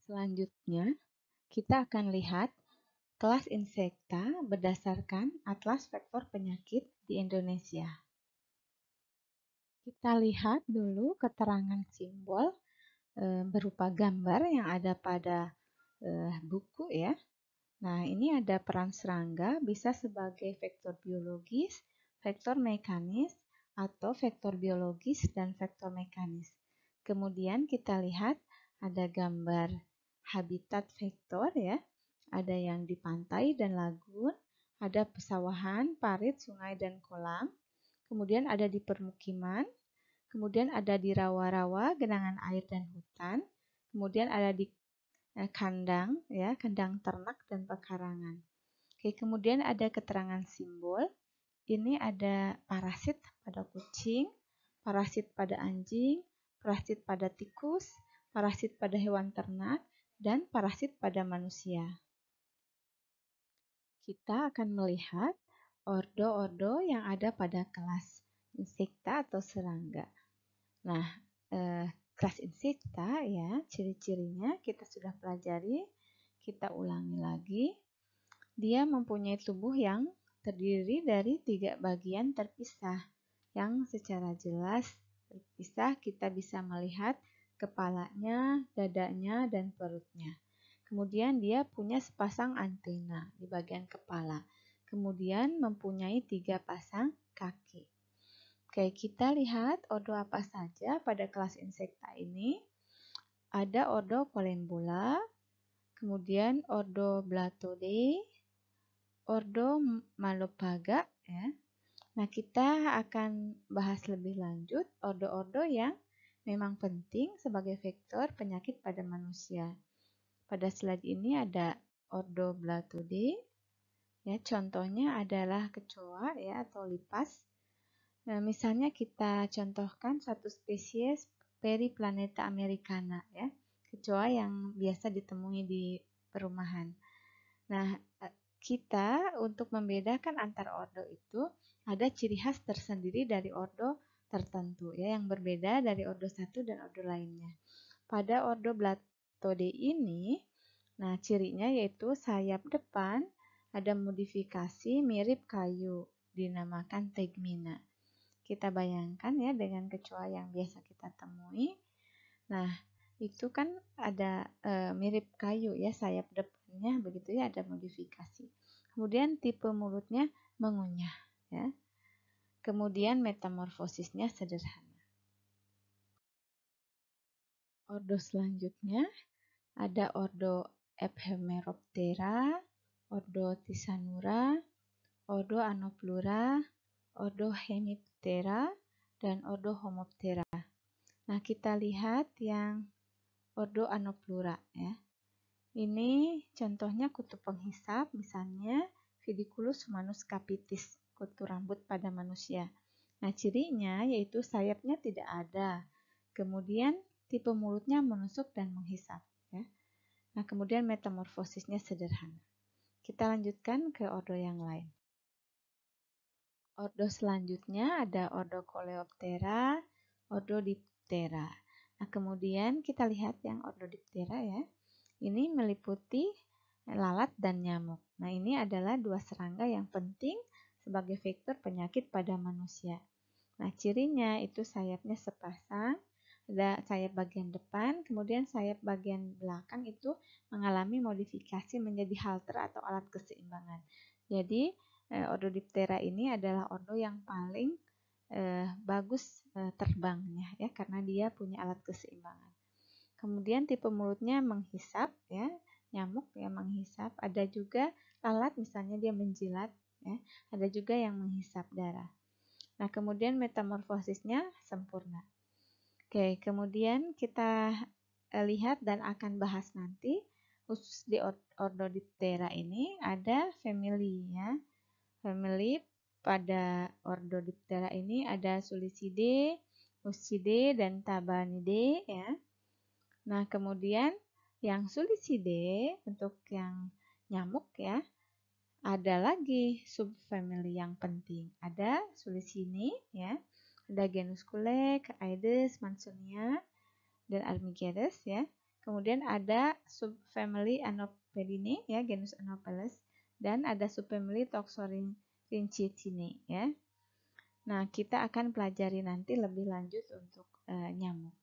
Selanjutnya, kita akan lihat kelas insekta berdasarkan Atlas Vektor Penyakit di Indonesia. Kita lihat dulu keterangan simbol berupa gambar yang ada pada buku ya. Nah, ini ada peran serangga bisa sebagai vektor biologis, vektor mekanis, atau vektor biologis dan vektor mekanis. Kemudian kita lihat ada gambar habitat vektor ya. Ada yang di pantai dan lagun, ada pesawahan, parit, sungai, dan kolam. Kemudian ada di permukiman, kemudian ada di rawa-rawa, genangan air dan hutan. Kemudian ada di kandang, ya, kandang ternak dan pekarangan. Oke, kemudian ada keterangan simbol. Ini ada parasit pada kucing, parasit pada anjing, parasit pada tikus, parasit pada hewan ternak, dan parasit pada manusia. Kita akan melihat ordo-ordo yang ada pada kelas insekta atau serangga. Nah, kelas insekta ya, ciri-cirinya kita sudah pelajari, kita ulangi lagi. Dia mempunyai tubuh yang terdiri dari 3 bagian terpisah, yang secara jelas terpisah kita bisa melihat kepalanya, dadanya, dan perutnya. Kemudian dia punya sepasang antena di bagian kepala. Kemudian mempunyai 3 pasang kaki. Oke, kita lihat ordo apa saja pada kelas insekta ini. Ada ordo Collembola, kemudian ordo Blattidae, ordo Malopaga ya. Nah, kita akan bahas lebih lanjut ordo-ordo yang memang penting sebagai vektor penyakit pada manusia. Pada slide ini ada ordo Blattidae. Ya, contohnya adalah kecoa ya atau lipas. Nah, misalnya kita contohkan satu spesies Periplaneta americana ya, kecoa yang biasa ditemui di perumahan. Nah, kita untuk membedakan antar ordo itu ada ciri khas tersendiri dari ordo tertentu ya yang berbeda dari ordo satu dan ordo lainnya. Pada ordo Blattidae ini, nah cirinya yaitu sayap depan ada modifikasi mirip kayu, dinamakan tegmina. Kita bayangkan ya dengan kecoa yang biasa kita temui. Nah, itu kan ada mirip kayu ya, sayap depannya begitu ya, ada modifikasi. Kemudian tipe mulutnya mengunyah ya. Kemudian metamorfosisnya sederhana. Ordo selanjutnya ada ordo Ephemeroptera, ordo Tisanura, ordo Anoplura, ordo Hemiptera, dan ordo Homoptera. Nah, kita lihat yang ordo Anoplura ya. Ini contohnya kutu penghisap, misalnya Fidiculus humanus capitis, kutu rambut pada manusia. Nah, cirinya yaitu sayapnya tidak ada. Kemudian tipe mulutnya menusuk dan menghisap ya. Nah, kemudian metamorfosisnya sederhana. Kita lanjutkan ke ordo yang lain. Ordo selanjutnya ada ordo Coleoptera, ordo Diptera. Nah, kemudian kita lihat yang ordo Diptera ya. Ini meliputi lalat dan nyamuk. Nah, ini adalah 2 serangga yang penting sebagai vektor penyakit pada manusia. Nah, cirinya itu sayapnya sepasang, ada sayap bagian depan, kemudian sayap bagian belakang itu mengalami modifikasi menjadi halter atau alat keseimbangan. Jadi, ordo Diptera ini adalah ordo yang paling bagus terbangnya ya, karena dia punya alat keseimbangan. Kemudian tipe mulutnya menghisap ya, nyamuk yang menghisap. Ada juga lalat misalnya dia menjilat ya. Ada juga yang menghisap darah. Nah, kemudian metamorfosisnya sempurna. Oke, kemudian kita lihat dan akan bahas nanti khusus di ordo Diptera ini ada family ya. Family pada ordo Diptera ini ada Sulicidae, Muscidae, dan Tabanidae ya. Nah, kemudian yang Sulicidae untuk yang nyamuk ya, ada lagi subfamily yang penting. Ada Sulicini ya, ada genus Culek, Aedes, Mansonia, dan Armigedes ya. Kemudian ada subfamily Anopelinae ya, genus Anopheles, dan ada subfamily Toxorynchidae ya. Nah, kita akan pelajari nanti lebih lanjut untuk nyamuk.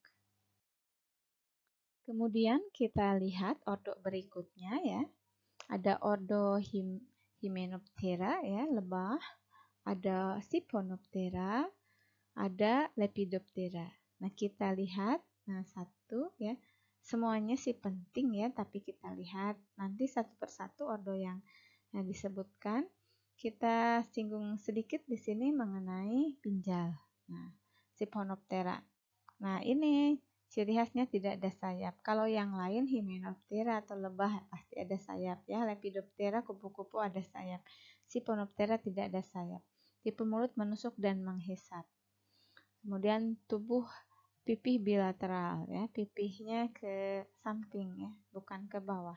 Kemudian kita lihat ordo berikutnya ya. Ada ordo Hymenoptera ya, lebah, ada Siphonoptera, ada Lepidoptera. Nah, kita lihat satu ya. Semuanya sih penting ya, tapi kita lihat nanti satu persatu ordo yang disebutkan. Kita singgung sedikit di sini mengenai pinjal. Nah, Siphonoptera. Nah, ini ciri khasnya tidak ada sayap. Kalau yang lain Hymenoptera atau lebah pasti ada sayap ya. Lepidoptera kupu-kupu ada sayap. Siphonoptera tidak ada sayap. Tipe mulut menusuk dan menghisap. Kemudian tubuh pipih bilateral ya, pipihnya ke samping ya, bukan ke bawah.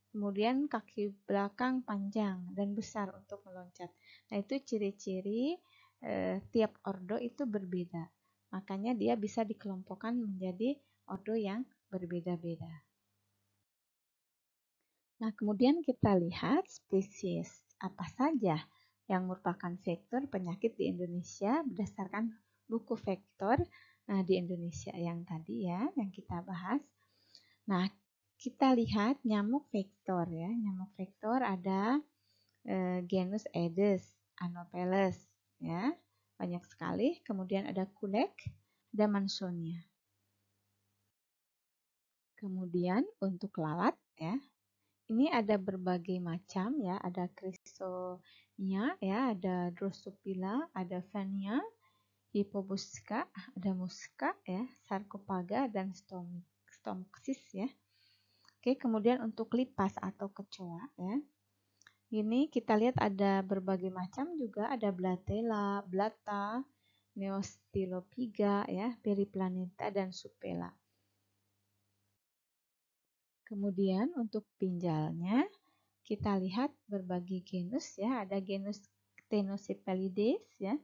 Kemudian kaki belakang panjang dan besar untuk meloncat. Nah, itu ciri-ciri tiap ordo itu berbeda. Makanya dia bisa dikelompokkan menjadi ordo yang berbeda-beda. Nah, kemudian kita lihat spesies apa saja yang merupakan vektor penyakit di Indonesia berdasarkan buku vektor di Indonesia yang tadi ya, yang kita bahas. Nah, kita lihat nyamuk vektor ya. Nyamuk vektor ada genus Aedes, Anopheles ya. Banyak sekali. Kemudian ada Kulek, ada Mansonia. Kemudian untuk lalat ya. Ini ada berbagai macam ya, ada Chrysomia ya, ada Drosophila, ada Vania, Hippobusca, ada Musca ya, Sarcophaga dan Stomyxis ya. Oke, kemudian untuk lipas atau kecoa ya. Ini kita lihat ada berbagai macam juga, ada Blatella, Blatta, Neostylopiga ya, Periplaneta dan Supella. Kemudian untuk pinjalnya kita lihat berbagai genus ya, ada genus Ctenocephalides ya,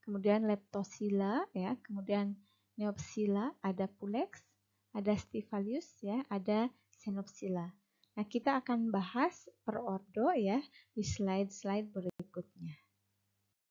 kemudian Leptosila ya, kemudian Neopsila, ada Pulex, ada Stivalius ya, ada Xenopsila. Nah, kita akan bahas per ordo ya di slide-slide berikutnya.